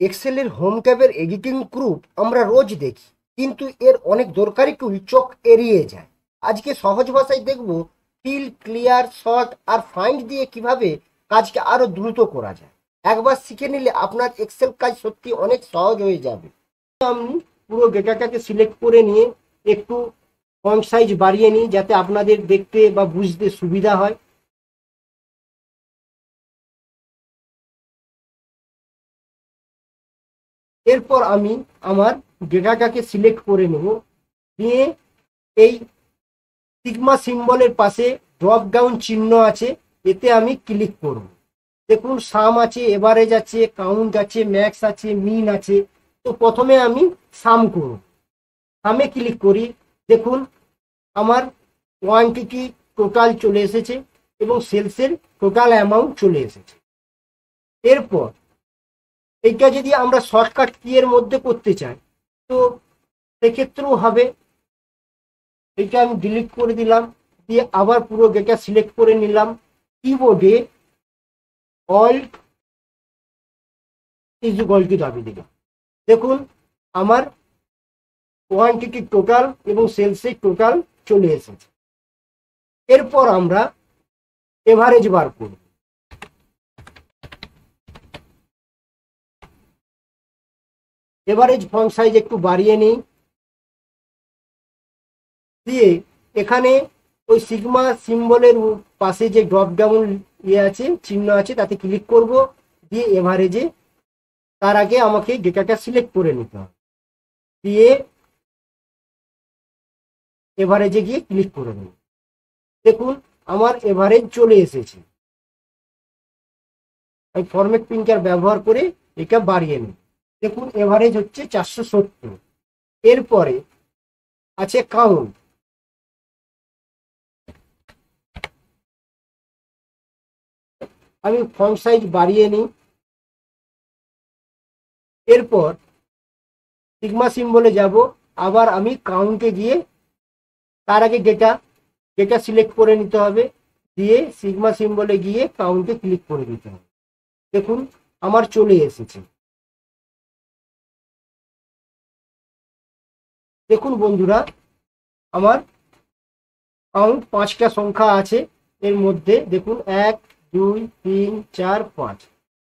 এক্সেলের home ট্যাবের editing group আমরা রোজ দেখি, কিন্তু এর অনেক দরকারি টুল চোখ এড়িয়ে যায়। আজকে সহজ ভাষায় দেখব ফিল, ক্লিয়ার, শর্ট আর ফাইন্ড দিয়ে কিভাবে কাজকে আরো দ্রুত করা যায়। একবার শিখে নিলে আপনার এক্সেল কাজ সত্যি অনেক সহজ হয়ে যাবে। আমি পুরো ডেটাটাকে সিলেক্ট করে নিয়ে একটু ফন্ট সাইজ বাড়িয়ে নিই, যাতে আপনাদের দেখতে বা বুঝতে সুবিধা হয়। এরপর আমি আমার ডেটাটাকে সিলেক্ট করে নেব, নিয়ে এই সিগমা সিম্বলের পাশে ড্রপ ডাউন চিহ্ন আছে, এতে আমি ক্লিক করব। দেখুন সাম আছে, এভারেজ আছে, কাউন্ট আছে, ম্যাক্স আছে, মিন আছে। তো প্রথমে আমি সাম করব, সামে ক্লিক করি। দেখুন আমার কোয়ান্টিটি টোটাল চলে এসেছে এবং সেলসের টোটাল অ্যামাউন্ট চলে এসেছে। এরপর এইটা যদি আমরা শর্টকাট কি এর মধ্যে করতে চাই, তো সেক্ষেত্রেও হবে। এটা আমি ডিলিট করে দিলাম, দিয়ে আবার পুরো ডেটা সিলেক্ট করে নিলাম। কিবোর্ডে অল্ট ইকুয়াল টু দাবি দিলাম। দেখুন আমার কোয়ান্টিটি টোটাল এবং সেলসের টোটাল চলে এসেছে। এরপর আমরা এভারেজ বার করব। এভারেজ ফন্ট সাইজ একটু বাড়িয়ে নিই, দিয়ে এখানে ওই সিগমা সিম্বলের পাশে যে ড্রপ ডাউন আছে, চিহ্ন আছে, তাতে ক্লিক করব। দিয়ে এভারেজে, তার আগে আমাকে ডেটাটা সিলেক্ট করে নিতে হবে, দিয়ে এভারেজে গিয়ে ক্লিক করে দেব। দেখুন আমার এভারেজ চলে এসেছে। আমি ফরম্যাট প্রিন্টার ব্যবহার করে এটা বাড়িয়ে নিই। দেখুন এভারেজ হচ্ছে 470। এরপরে আছে কাউন্ট। আমি ফন্ট সাইজ বাড়িয়ে নিই। এরপর সিগমা সিম্বলে যাব, আবার আমি কাউন্টে গিয়ে তার আগে ডেটা সিলেক্ট করে নিতে হবে, দিয়ে সিগমা সিম্বলে গিয়ে কাউন্টে ক্লিক করে দিতে হবে। দেখুন আমার চলে এসেছে। দেখুন বন্ধুরা, আমার কাউন্ট 5টা সংখ্যা আছে এর মধ্যে। দেখুন 1 2 3 4 5,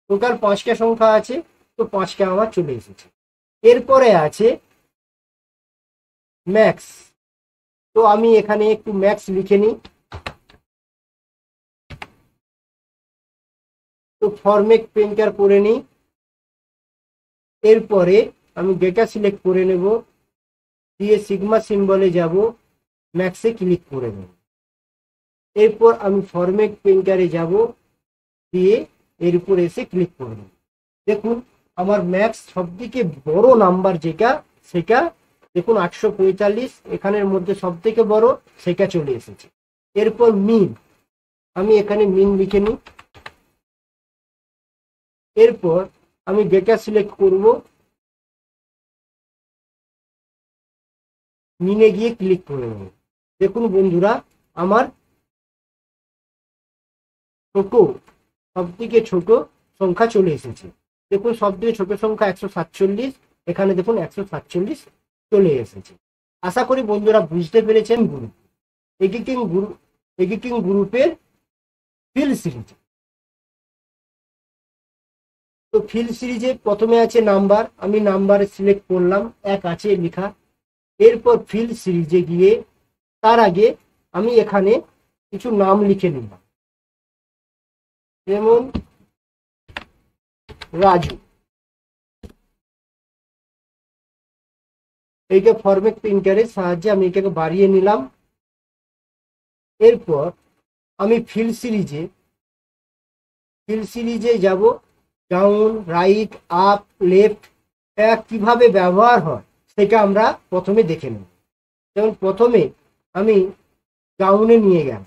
টোটাল 5টা সংখ্যা আছে, তো 5টা আমার চলে এসেছে। এরপরে আছে ম্যাক্স। তো আমি এখানে একটু ম্যাক্স লিখে নিই। তো ফরম্যাট প্রিন্টার করে নিই। এরপরে আমি ডেটা সিলেক্ট করে নেব, দিয়ে সিগমা সিম্বলে যাব, ম্যাক্সে ক্লিক করে নেব। এরপর আমি ফরম্যাট প্রিন্টারে যাব, দিয়ে এর উপর এসে ক্লিক করে নেব। দেখুন আমার ম্যাক্স সবথেকে বড় নাম্বার যেটা, সেটা দেখুন 845, এখানের মধ্যে সব থেকে বড়, সেটা চলে এসেছে। এরপর মিন, আমি এখানে মিন লিখে নিই। এরপর আমি ডেটা সিলেক্ট করব, মিনে গিয়ে ক্লিক করে নেব। দেখুন বন্ধুরা, আমার ছোট, সব থেকে ছোট সংখ্যা চলে এসেছে। দেখুন সব থেকে ছোট সংখ্যা 147, এখানে দেখুন 147 চলে এসেছে। আশা করি বন্ধুরা বুঝতে পেরেছেন। গ্রুপ এডিটিং গ্রুপের ফিল সিরিজ। তো ফিল সিরিজে প্রথমে আছে নাম্বার, আমি নাম্বার সিলেক্ট করলাম, 1 আছে লেখা। এরপর ফিল সিরিজে গিয়ে তার আগে আমি এখানে কিছু নাম লিখে নিলাম, যেমন রাজু। এইটা ফরম্যাট প্রিন্টারের সাহায্যে আমি এটাকে বাড়িয়ে নিলাম। এরপর আমি ফিল সিরিজে যাব, ডাউন, রাইট, আপ, লেফট কিভাবে ব্যবহার হয় সেটা আমরা প্রথমে দেখে নেব। যেমন প্রথমে আমি ডাউনে নিয়ে গেলাম,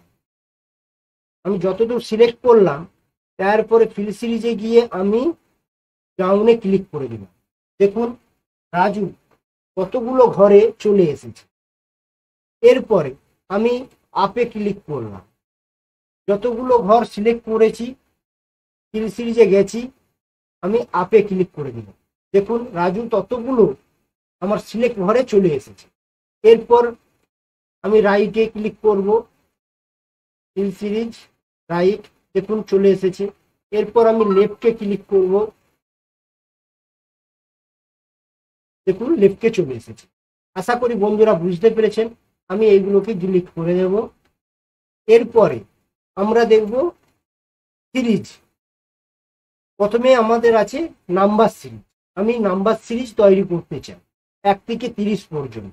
আমি যতদূর সিলেক্ট করলাম, তারপরে ফিল সিরিজে গিয়ে আমি ডাউনে ক্লিক করে দিলাম। দেখুন রাজু কতগুলো ঘরে চলে এসেছে। এরপরে আমি আপে ক্লিক করলাম, যতগুলো ঘর সিলেক্ট করেছি, ফিল সিরিজে গেছি, আমি আপে ক্লিক করে দিলাম। দেখুন রাজু ততগুলো আমার সিলেক্ট ঘরে চলে এসেছে। এরপর আমি রাইটে ক্লিক করব, ফিল সিরিজ রাইট, দেখুন চলে এসেছে। এরপর আমি লেফটে ক্লিক করব, দেখুন লেফটে চলে এসেছে। আশা করি বন্ধুরা বুঝতে পেরেছেন। আমি এইগুলোকে ডিলিট করে দেব। এরপরে আমরা দেখব সিরিজ। প্রথমে আমাদের আছে নাম্বার সিরিজ। আমি নাম্বার সিরিজ তৈরি করতে চাই 1 থেকে 30 পর্যন্ত।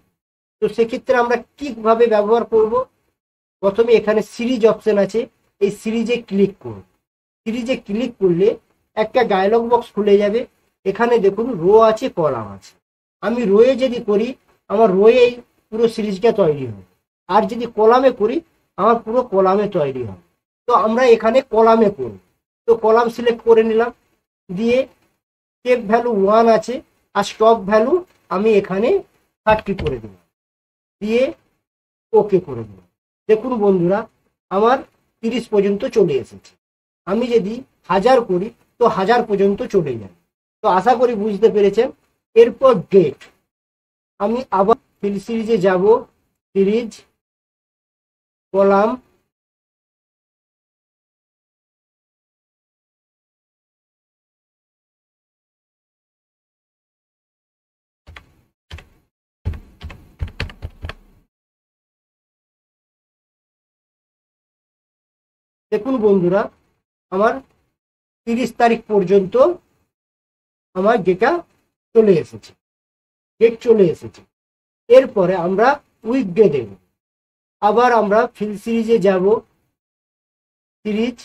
তো সেক্ষেত্রে আমরা কিভাবে ব্যবহার করব? প্রথমে এখানে সিরিজ অপশন আছে, এই সিরিজে ক্লিক করব। সিরিজে ক্লিক করলে একটা ডায়লগ বক্স খুলে যাবে। এখানে দেখুন রো আছে, কলাম আছে। আমি রোয়ে যদি করি আমার রোয়েই পুরো সিরিজটা তৈরি হবে, আর যদি কলামে করি আমার পুরো কলামে তৈরি হবে। তো আমরা এখানে কলামে করব। তো কলাম সিলেক্ট করে নিলাম, দিয়ে স্টেপ ভ্যালু 1 আছে আর স্টপ ভ্যালু আমি এখানে 30 করে দিলাম, দিয়ে ওকে করে দিলাম। দেখুন বন্ধুরা আমার 30 পর্যন্ত চলে এসেছে। আমি যদি 1000 করি তো 1000 পর্যন্ত চলে যাবে। তো আশা করি বুঝতে পেরেছেন। এরপর ডেট, আমি আবার ফিল সিরিজে যাব, সিরিজ কলাম, দেখুন বন্ধুরা আমার 30 তারিখ পর্যন্ত আমার ডেটা চলে এসেছে, ডেট চলে এসেছে। এরপরে আমরা উইকডে দেব। আবার আমরা ফিল সিরিজে যাব, সিরিজ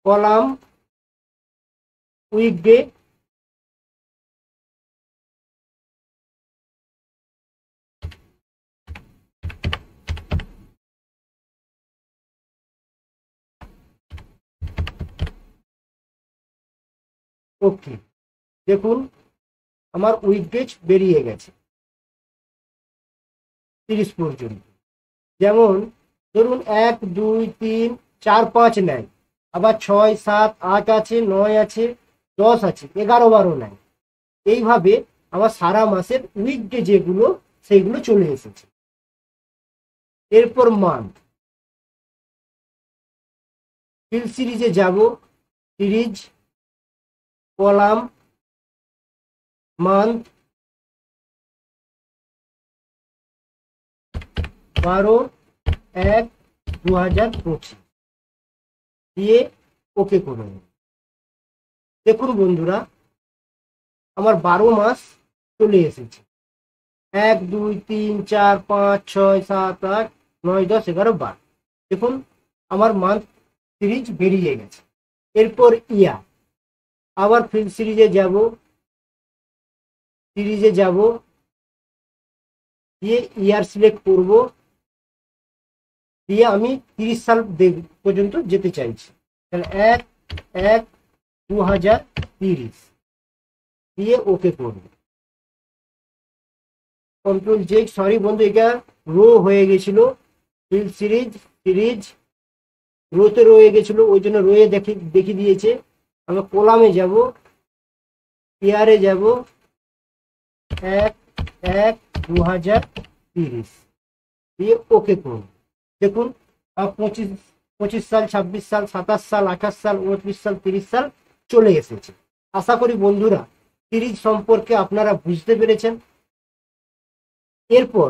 কলাম, উইকডে, ওকে। দেখুন আমার উইকডেজ বেরিয়ে গেছে 30 পর্যন্ত। যেমন ধরুন 1 2 3 4 5 নেয়, আবার 6 7 8 আছে, 9 আছে, 10 আছে, 11 12 নেয়। এইভাবে আমার সারা মাসের উইকডে যেগুলো সেইগুলো চলে এসেছে। এরপর মান্থ, ফিল সিরিজে যাব, সিরিজ কলাম, মান্থ 12/1/2025 দিয়ে ওকে করুন। দেখুন বন্ধুরা আমার 12 মাস চলে এসেছে। 1 2 3 4 5 6 7 8 9 10 11 12। দেখুন আমার মান্থ সিরিজ বেরিয়ে গেছে। এরপর ইয়ার, আবার ফিল সিরিজে যাব, সিরিজে যাব, দিয়ে ইয়ার সিলেক্ট করব, দিয়ে আমি 30 সাল পর্যন্ত যেতে চাইছি। তাহলে 1/1/2030 দিয়ে ওকে করব। কন্ট্রোল জে, সরি বন্ধু এটা রো হয়ে গেছিল। ফিল সিরিজ, সিরিজ রোতে রয়ে গেছিল, ওই জন্য রয়ে দেখে দিয়েছে। আমরা কলামে যাব, ইয়ারে যাব, 1/1/2030 দিয়ে ওকে করব। দেখুন 25 সাল, 26 সাল, 27 সাল, 28 সাল, 29 সাল, 30 সাল চলে এসেছে। আশা করি বন্ধুরা সিরিজ সম্পর্কে আপনারা বুঝতে পেরেছেন। এরপর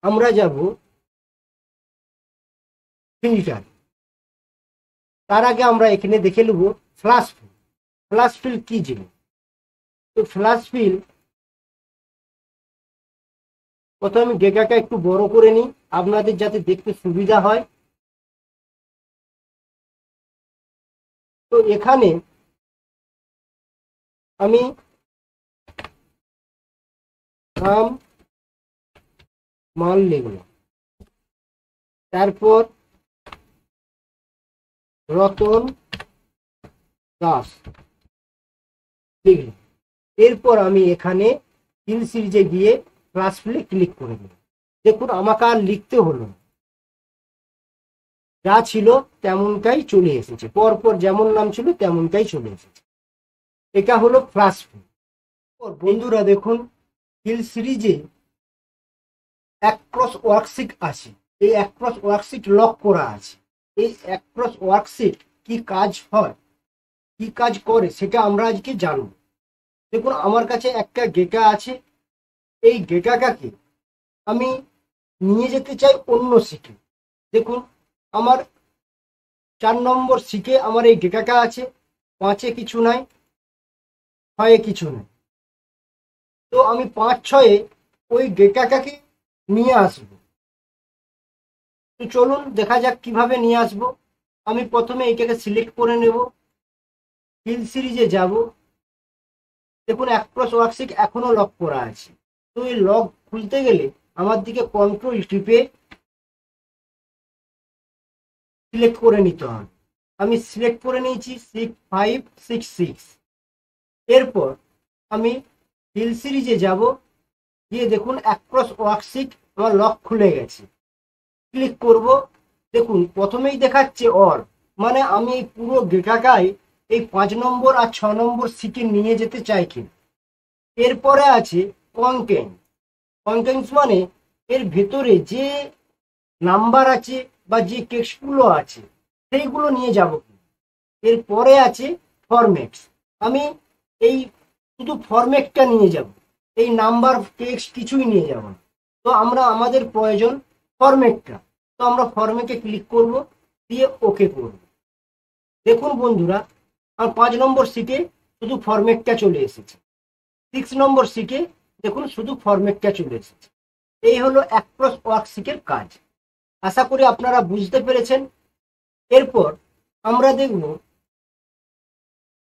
আমরা যাব ফিল্টার। তার আগে আমরা এখানে দেখে নেব ফ্ল্যাশ ফিল। ফ্ল্যাশ ফিল কি জিনিস? তো ফ্ল্যাশ ফিল, প্রথমে আমি ডেটাটা একটু বড় করে নিই আপনাদের যাতে দেখতে সুবিধা হয়। তো এখানে আমি নাম মান লিখলাম, তারপর রতন দাস লিখলাম। এরপর আমি এখানে ফিল সিরিজে গিয়ে ফ্ল্যাশ ফিলে ক্লিক করে দিলাম। দেখুন আমাকে আর লিখতে হলো না, যা ছিল তেমনটাই চলে এসেছে, পরপর যেমন নাম ছিল তেমনটাই চলে এসেছে। এটা হলো ফ্লাশ ফিল। বন্ধুরা দেখুন, ফিল সিরিজে অ্যাক্রস ওয়ার্কশিট আছে। এই অ্যাক্রস ওয়ার্কশিট লক করা আছে। এই অ্যাক্রস ওয়ার্কশিট কি কাজ হয়, কি কাজ করে, সেটা আমরা আজকে জানব। দেখুন, আমার কাছে একটা ডেটা আছে। এই ডেটাটাকে আমি নিয়ে যেতে চাই অন্য শিটে। দেখুন, আমার 4 নম্বর শিটে আমার এই ডেটাটা আছে। 5-এ কিছু নাই, 6-এ কিছু নাই। তো আমি 5-6-এ ওই ডেটাটাকে নিয়ে আসবো। তো চলুন দেখা যাক কিভাবে নিয়ে আসবো। আমি প্রথমে এটাকে সিলেক্ট করে নেব, ফিল সিরিজে যাব। দেখুন, অ্যাক্রস ওয়ার্কশিট এখনো লক করা আছে। তো এই লক খুলতে গেলে আমার দিকে কন্ট্রোল টিপে সিলেক্ট করে নিতে হবে। আমি সিলেক্ট করে নিয়েছি 6566। এরপর আমি ফিল সিরিজে যাব, গিয়ে দেখুন অ্যাক্রস ওয়ার্কশিট আমার লক খুলে গেছে। ক্লিক করব। দেখুন, প্রথমেই দেখাচ্ছে অর, মানে আমি এই পুরো ডেটাটাই এই 5 নম্বর আর 6 নম্বর শিটে নিয়ে যেতে চাই কিনা। এরপরে আছে কন্টেন্ট। কন্টেন্টস মানে এর ভেতরে যে নাম্বার আছে বা যে টেক্সটগুলো আছে সেইগুলো নিয়ে যাব। এরপরে আছে ফরম্যাটস। আমি এই শুধু ফরম্যাটটা নিয়ে যাব, এই নাম্বার টেক্সট কিছুই নিয়ে যাব না। তো আমাদের প্রয়োজন ফরম্যাটটা। তো আমরা ফরম্যাটে ক্লিক করব, দিয়ে ওকে করব। দেখুন বন্ধুরা, আর 5 নম্বর শিটে শুধু ফরম্যাটটা চলে এসেছে। 6 নম্বর শিটে দেখুন শুধু ফরম্যাটটা চলে এসেছে। এই হলো অ্যাক্রস ওয়ার্কশিটের কাজ। আশা করি আপনারা বুঝতে পেরেছেন। এরপর আমরা দেখব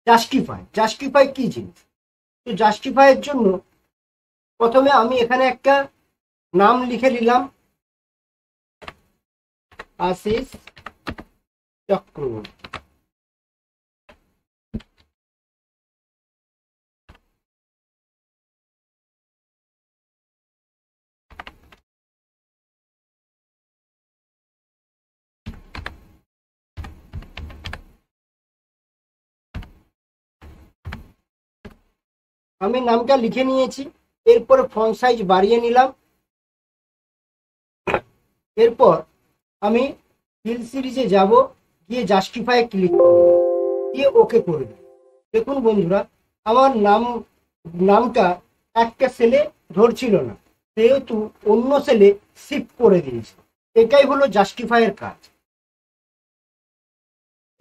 জাস্টিফাই। জাস্টিফাই কি জিনিস? তো জাস্টিফাইয়ের জন্য প্রথমে আমি এখানে একটা নাম লিখে নিলাম, আশিস চক্রবর্তী। আমি নামটা লিখে নিয়েছি। এরপরে ফন্ট সাইজ বাড়িয়ে নিলাম। এরপর আমি ফিল সিরিজে যাব, গিয়ে জাস্টিফাই ক্লিক করব, দিয়ে ওকে করে দেব। দেখুন বন্ধুরা, আমার নামটা একটা সেলে ধরছিল না, সেহেতু অন্য সেলে শিফট করে দিয়েছি। এটাই হলো জাস্টিফাইয়ের কাজ।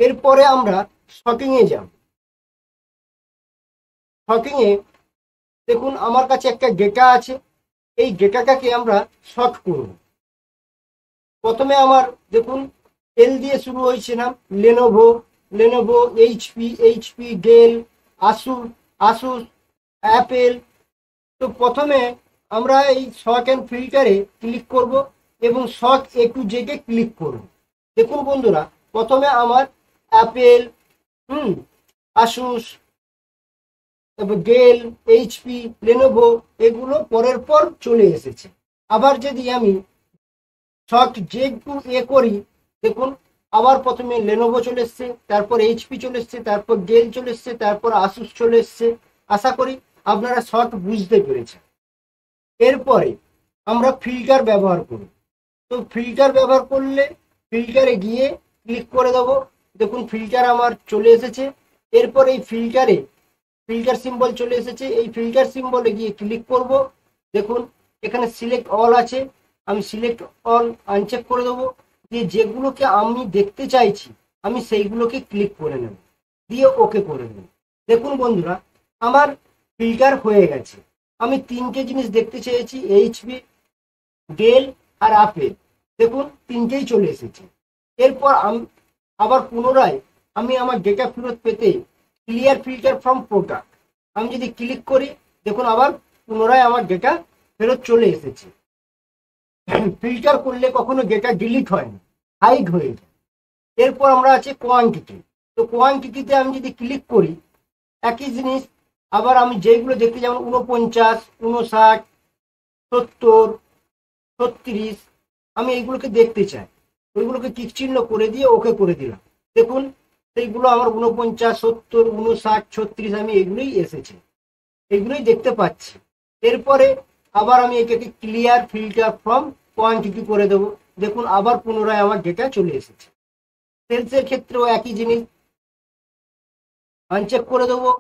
এরপরে আমরা শর্টিংয়ে যাব। শর্টিংয়ে দেখুন, আমার কাছে একটা ডেটা আছে। এই ডেটাটাকে আমরা শর্ট করব। প্রথমে আমার দেখুন এল দিয়ে শুরু হয়েছে নাম, Lenovo, HP, Dell, Asus, Apple. তো প্রথমে আমরা এই শর্ট অ্যান্ড ফিল্টারে ক্লিক করব এবং short A to Z A click করব। দেখুন বন্ধুরা, প্রথমে আমার অ্যাপেল, আসুস, তারপর ডেল, এইচপি, লেনোভো এগুলো পরের পর চলে এসেছে। আবার যদি আমি শর্ট Z to A করি, দেখুন আবার প্রথমে লেনোভো চলে এসছে, তারপর এইচপি চলে এসছে, তারপর ডেল চলে এসছে, তারপর আসুস চলে এসছে। আশা করি আপনারা শর্ট বুঝতে পেরেছেন। এরপরে আমরা ফিল্টার ব্যবহার করি। তো ফিল্টার ব্যবহার করলে ফিল্টারে গিয়ে ক্লিক করে দেবো। দেখুন ফিল্টার আমার চলে এসেছে। এরপর এই ফিল্টার সিম্বল চলে এসেছে। এই ফিল্টার সিম্বলে গিয়ে ক্লিক করব। দেখুন এখানে সিলেক্ট অল আছে, আমি সিলেক্ট অল আনচেক করে দেবো। দিয়ে যেগুলোকে আমি দেখতে চাইছি আমি সেইগুলোকে ক্লিক করে নেব, দিয়ে ওকে করে নেব। দেখুন বন্ধুরা, আমার ফিল্টার হয়ে গেছে। আমি 3টে জিনিস দেখতে চেয়েছি, এইচপি, ডেল আর আপেল। দেখুন 3টেই চলে এসেছে। এরপর আবার পুনরায় আমি আমার ডেটা ফেরত পেতে ক্লিয়ার ফিল্টার ফ্রম প্রোডাক্ট আমি যদি ক্লিক করি, দেখুন আবার পুনরায় আমার ডেটা ফেরত চলে এসেছে। ফিল্টার করলে কখনো ডেটা ডিলিট হয় না, হাইড হয়ে যায়। এরপর আমরা আছে কোয়ান্টিটি। তো কোয়ান্টিটিতে আমি যদি ক্লিক করি, একই জিনিস আবার আমি যেগুলো দেখতে, যেমন 49, 59, 70, 36, আমি এইগুলোকে দেখতে চাই। ওইগুলোকে টিক চিহ্ন করে দিয়ে ওকে করে দিলাম। দেখুন সেইগুলো আমার 49, 70, 59, 36 আমি এগুলোই এসেছে, এগুলোই দেখতে পাচ্ছি। এরপরে আবার আমি এটাকে ক্লিয়ার ফিল্টার ফ্রম কোয়ান্টিটি করে দেবো। দেখুন আবার পুনরায় আমার ডেটা চলে এসেছে। সেলসের ক্ষেত্রেও একই জিনিস, আনচেক করে দেবো।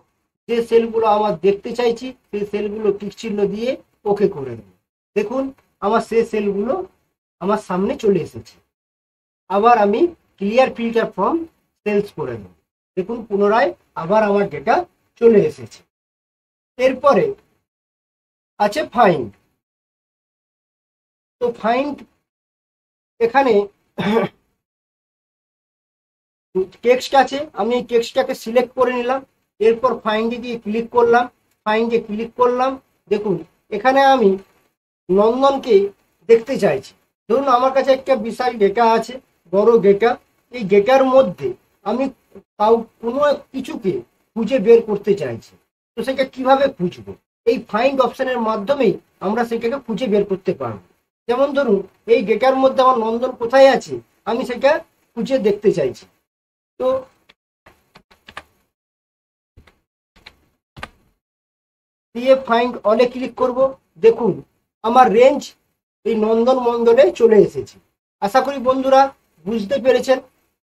যে সেলগুলো আমার দেখতে চাইছি সেই সেলগুলো টিক চিহ্ন দিয়ে ওকে করে দেবো। দেখুন আমার সেই সেলগুলো আমার সামনে চলে এসেছে। আবার আমি ক্লিয়ার ফিল্টার ফ্রম সেলস করে দেবো। দেখুন পুনরায় আবার আমার ডেটা চলে এসেছে। এরপরে আছে ফাইন্ড। তো ফাইন্ড এখানে টেক্সট আছে, আমি এই টেক্সটটাকে সিলেক্ট করে নিলাম। এরপর ফাইন্ডে গিয়ে ক্লিক করলাম, ফাইন্ডে ক্লিক করলাম। দেখুন এখানে আমি নন্দনকে দেখতে চাইছি। ধরুন আমার কাছে একটা বিশাল ডেটা আছে, বড় ডেটা। এই ডেটার মধ্যে আমি কোনো কিছুকে খুঁজে বের করতে চাইছি। তো সেটা কিভাবে খুঁজবো? এই ফাইন্ড অপশনের মাধ্যমেই আমরা সেটাকে খুঁজে বের করতে পারবো। যেমন ধরুন এই ডেটার মধ্যে আমার নন্দন কোথায় আছে আমি সেটা খুঁজে দেখতে চাইছি। তো দিয়ে ফাইন্ড অলে ক্লিক করব। দেখুন আমার রেঞ্জ এই নন্দন মণ্ডলে চলে এসেছে। আশা করি বন্ধুরা বুঝতে পেরেছেন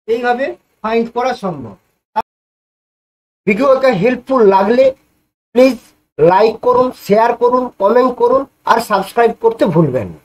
এইভাবে ফাইন্ড করা সম্ভব। ভিডিওটা হেল্পফুল লাগলে প্লিজ লাইক করুন, শেয়ার করুন, কমেন্ট করুন আর সাবস্ক্রাইব করতে ভুলবেন না।